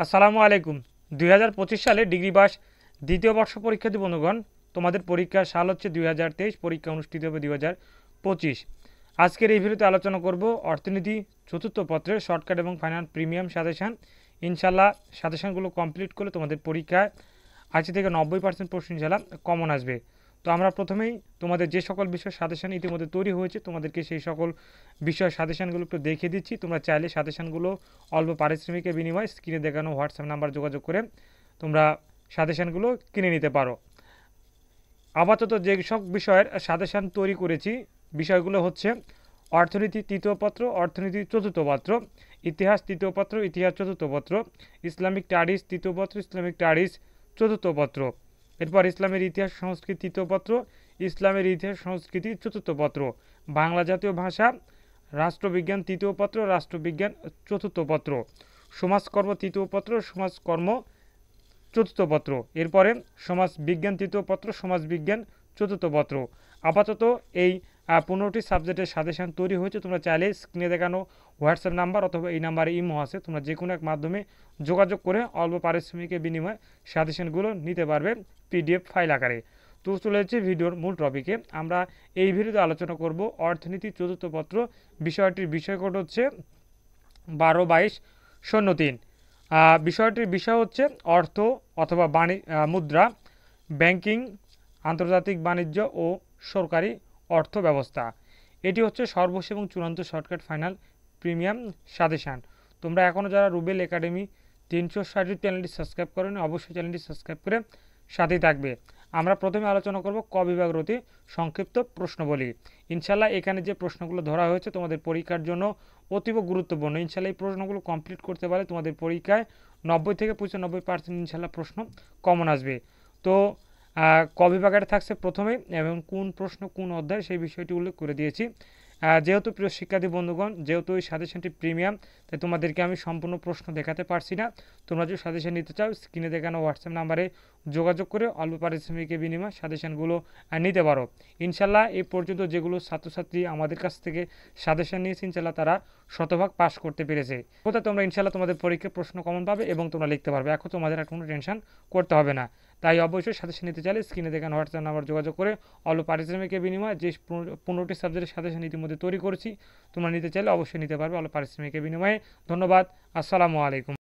আসসালামু আলাইকুম। 2025 সালে ডিগ্রি পাস দ্বিতীয় বর্ষ পরীক্ষার্থী বন্ধুগণ, তোমাদের পরীক্ষার সাল হচ্ছে 2023, পরীক্ষা অনুষ্ঠিত হবে 2025। আজকের এই ভিডিওতে আলোচনা করব অর্থনীতি চতুর্থ পত্রের শর্টকাট এবং ফাইনাল প্রিমিয়াম সাজেশান। ইনশাল্লাহ সাজেশানগুলো কমপ্লিট করলে তোমাদের পরীক্ষায় 80 থেকে 90% প্রশ্ন ইনশাল্লাহ কমন আসবে। তো আমরা প্রথমেই তোমাদের যে সকল বিষয় সাজেশান ইতিমধ্যে তৈরি হয়েছে তোমাদেরকে সেই সকল বিষয় সাজেশানগুলো একটু দেখিয়ে দিচ্ছি। তোমরা চাইলে সাজেশানগুলো অল্প পারিশ্রমিকের বিনিময়ে স্ক্রিনে দেখানো হোয়াটসঅ্যাপ নাম্বার যোগাযোগ করে তোমরা সাজেশানগুলো কিনে নিতে পারো। আপাতত যে সব বিষয়ের সাজেশান তৈরি করেছি বিষয়গুলো হচ্ছে অর্থনীতি তৃতীয় পত্র, অর্থনীতি চতুর্থ পত্র, ইতিহাস তৃতীয় পত্র, ইতিহাস চতুর্থ পত্র, ইসলামিক স্টাডিজ তৃতীয় পত্র, ইসলামিক স্টাডিজ চতুর্থ পত্র, এরপর ইসলামের ইতিহাস সংস্কৃতি তৃতীয় পত্র, ইসলামের ইতিহাস সংস্কৃতি চতুর্থ পত্র, বাংলা জাতীয় ভাষা, রাষ্ট্রবিজ্ঞান তৃতীয় পত্র, রাষ্ট্রবিজ্ঞান চতুর্থ পত্র, সমাজকর্ম তৃতীয় পত্র, সমাজকর্ম চতুর্থ পত্র, এরপরে সমাজ বিজ্ঞান তৃতীয় পত্র, সমাজ বিজ্ঞান চতুর্থ পত্র। আপাতত এই 15টি সাবজেক্টের সাজেশান তৈরি হয়েছে। তোমরা চাইলে স্ক্রিনে দেখানো হোয়াটসঅ্যাপ নাম্বার অথবা এই নাম্বারে ইমো আছে, তোমরা যে কোনো এক মাধ্যমে যোগাযোগ করে অল্প পারিশ্রমিকের বিনিময়ে সাজেশানগুলো নিতে পারবে পিডিএফ ফাইল আকারে। তো চলে যাচ্ছে ভিডিওর মূল টপিকে। আমরা এই ভিডিওতে আলোচনা করব অর্থনীতি চতুর্থ পত্র। বিষয়টির বিষয়কোড হচ্ছে 12-22-03। বিষয়টির বিষয় হচ্ছে অর্থ অথবা মুদ্রা, ব্যাংকিং, আন্তর্জাতিক বাণিজ্য ও সরকারি অর্থ ব্যবস্থা। এটি হচ্ছে সর্বশেষ এবং চূড়ান্ত শর্টকাট ফাইনাল প্রিমিয়াম সাজেশান। তোমরা এখনও যারা রুবেল একাডেমি 360 চ্যানেলটি সাবস্ক্রাইব করেন, অবশ্যই চ্যানেলটি সাবস্ক্রাইব করে সাথেই থাকবে। আমরা প্রথমে আলোচনা করব ক বিভাগ রতি সংক্ষিপ্ত প্রশ্নবলী। ইনশাল্লাহ এখানে যে প্রশ্নগুলো ধরা হয়েছে তোমাদের পরীক্ষার জন্য অতীব গুরুত্বপূর্ণ। ইনশাল্লাহ এই প্রশ্নগুলো কমপ্লিট করতে পারলে তোমাদের পরীক্ষায় 90 থেকে 95% ইনশাল্লাহ প্রশ্ন কমন আসবে। তো ক বিভাগের থাকছে প্রথমে এবং কোন প্রশ্ন কোন অধ্যায় সেই বিষয়টি উল্লেখ করে দিয়েছি। যেহেতু প্রিয় শিক্ষার্থী বন্ধুগণ, যেহেতু এই সাজেশনটি প্রিমিয়াম, তাই তোমাদেরকে আমি সম্পূর্ণ প্রশ্ন দেখাতে পারছি না। তোমরা যদি সাজেশন নিতে চাও স্ক্রিনে দেখানো হোয়াটসঅ্যাপ নাম্বারে যোগাযোগ করে অল্প পারিশ্রমিকের বিনিময়ে সাজেশনগুলো নিতে পারো। ইনশাল্লাহ এই পর্যন্ত যেগুলো ছাত্রছাত্রী আমাদের কাছ থেকে সাজেশন নিয়েছে ইনশাল্লাহ তারা শতভাগ পাস করতে পেরেছে। কোথায় তোমরা ইনশাল্লাহ তোমাদের পরীক্ষার প্রশ্ন কমন পাবে এবং তোমরা লিখতে পারবে। এখন তোমাদের আর কোনো টেনশন করতে হবে না। তাই অবশ্যই সাজেশন নিতে চাইলে স্ক্রিনে দেখানো হোয়াটসঅ্যাপ নাম্বার যোগাযোগ করে অল্প পারিশ্রমিকের বিনিময়ে যে 15টি সাবজেক্টের সাজেশন ইতিমধ্যে তৈরি করেছি তোমরা নিতে চাইলে অবশ্যই নিতে পারবে অল্প পারিশ্রমিকের বিনিময়ে। ধন্যবাদ। আসসালামু আলাইকুম।